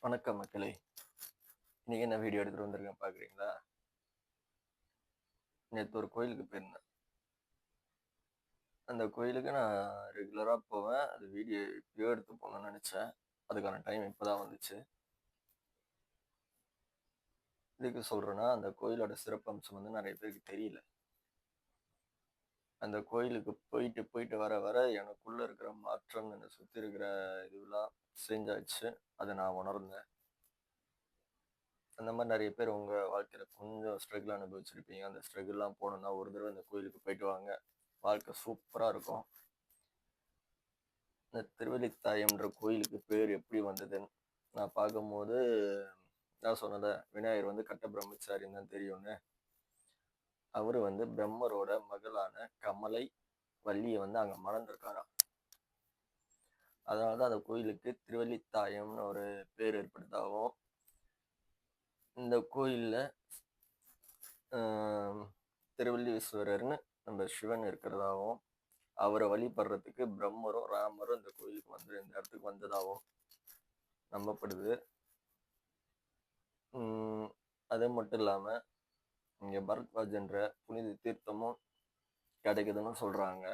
வணக்கம் மக்களே. இன்னைக்கு என்ன வீடியோ எடுத்துட்டு வந்திருக்கேன் பார்க்குறீங்களா? நேற்று ஒரு கோயிலுக்கு போயிருந்தேன். அந்த கோயிலுக்கு நான் ரெகுலராக போவேன். அது வீடியோ எப்பயோ எடுத்து போகணும்னு நினச்சேன். அதுக்கான டைம் இப்போ தான் வந்துச்சு. எதுக்கு சொல்கிறேன்னா, அந்த கோயிலோட சிறப்பம்சம் வந்து நிறைய பேருக்கு தெரியல. அந்த கோயிலுக்கு போயிட்டு போயிட்டு வர வர எனக்குள்ளே இருக்கிற மாற்றம், என்னை சுற்றி இருக்கிற இதுவெல்லாம் சேஞ்ச் ஆச்சு. அதை நான் உணர்ந்தேன். அந்த மாதிரி நிறைய பேர் உங்கள் வாழ்க்கையில் கொஞ்சம் ஸ்ட்ரகிள் அனுபவிச்சிருப்பீங்க. அந்த ஸ்ட்ரகிள்லாம் போகணுன்னா ஒரு தடவை இந்த கோயிலுக்கு போயிட்டு வாங்க. வாழ்க்கை சூப்பராக இருக்கும். இந்த திருவல்லித்தாயம்ன்ற கோயிலுக்கு பேர் எப்படி வந்ததுன்னு நான் பார்க்கும்போது, நான் சொன்னத விநாயகர் வந்து கட்ட பிரம்மச்சாரின்னு தான் தெரியும்னு. அவர் வந்து பிரம்மரோட மகளான கமலை வள்ளியை வந்து அங்கே மணந்திருக்காராம். அதனால தான் அந்த கோயிலுக்கு திருவல்லித்தாயம்னு ஒரு பேர் ஏற்படுத்தாகவும், இந்த கோயிலில் திருவல்லீஸ்வரர்னு நம்ம சிவன் இருக்கிறதாகவும், அவரை வழிபடுறதுக்கு பிரம்மரும் ராமரும் இந்த கோயிலுக்கு வந்து இந்த இடத்துக்கு வந்ததாகவும் நம்பப்படுது. அது மட்டும் இல்லாமல் இங்கே பரத்வாஜ்ன்ற புனித தீர்த்தமும் கிடைக்குதுன்னு சொல்கிறாங்க.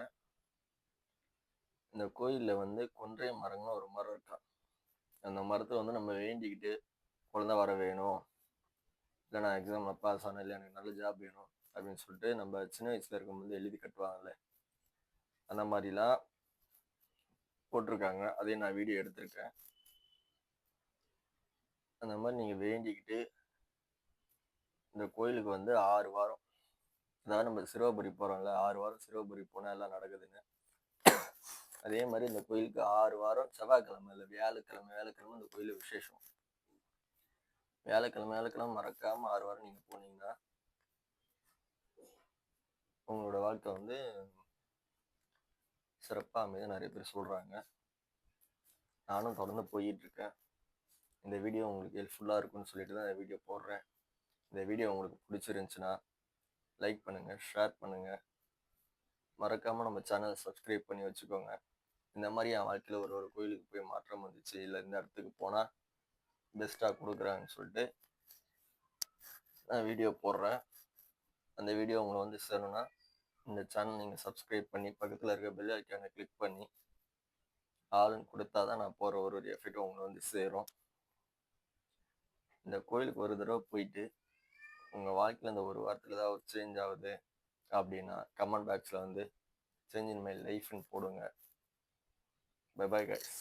இந்த கோயிலில் வந்து கொன்றை மரங்கள்னு ஒரு மரம் இருக்கான். அந்த மரத்தை வந்து நம்ம வேண்டிக்கிட்டு குழந்தை வர வேணும், இல்லை நான் எக்ஸாமில் பாஸ் ஆனேன், இல்லை எனக்கு நல்ல ஜாப் வேணும் அப்படின்னு சொல்லிட்டு நம்ம சின்ன வயசில் இருக்கும்போது எழுதி கட்டுவாங்கல்ல, அந்த மாதிரிலாம் போட்டிருக்காங்க. அதையும் நான் வீடியோ எடுத்திருக்கேன். அந்த மாதிரி நீங்கள் வேண்டிக்கிட்டு இந்த கோயிலுக்கு வந்து 6 வாரம், அதாவது நம்ம சிறுவபுரி போகிறோம்ல, 6 வாரம் சிறுவபுரி போனால் எல்லாம் நடக்குதுன்னு, அதே மாதிரி இந்த கோயிலுக்கு 6 வாரம் செவ்வாய்க்கிழமை இல்லை வியாழக்கிழமை இந்த கோயிலில் விசேஷம். வியாழக்கிழமை மறக்காமல் 6 வாரம் நீங்கள் போனீங்கன்னா உங்களோட வாழ்க்கை வந்து சிறப்பாக அமைதி நிறைய பேர் சொல்கிறாங்க. நானும் தொடர்ந்து போயிட்டுருக்கேன். இந்த வீடியோ உங்களுக்கு ஹெல்ப்ஃபுல்லாக இருக்குன்னு சொல்லிட்டு தான் இந்த வீடியோ போடுறேன். இந்த வீடியோ உங்களுக்கு பிடிச்சிருந்துச்சுன்னா லைக் பண்ணுங்கள், ஷேர் பண்ணுங்கள், மறக்காமல் நம்ம சேனலை சப்ஸ்கிரைப் பண்ணி வச்சுக்கோங்க. இந்த மாதிரி என் வாழ்க்கையில் ஒரு கோயிலுக்கு போய் மாற்றம் வந்துச்சு, இல்லை இந்த இடத்துக்கு போனால் பெஸ்ட்டாக கொடுக்குறாங்கன்னு சொல்லிட்டு நான் வீடியோ போடுறேன். அந்த வீடியோ உங்களை வந்து சேரணும்னா இந்த சேனல் நீங்கள் சப்ஸ்கிரைப் பண்ணி பக்கத்தில் இருக்க பெல் ஐக்கானை கிளிக் பண்ணி ஆளுன்னு கொடுத்தா தான் நான் போகிற ஒரு எஃபெக்ட் உங்களை வந்து சேரும். இந்த கோயிலுக்கு ஒரு தடவை போயிட்டு உங்கள் வாழ்க்கையில் இந்த ஒரு வாரத்தில் ஏதாவது ஒரு சேஞ்ச் ஆகுது அப்படின்னா கமெண்ட் பாக்ஸில் வந்து சேஞ்ச் இன் மை லைஃப்னு போடுங்க. Bye bye guys.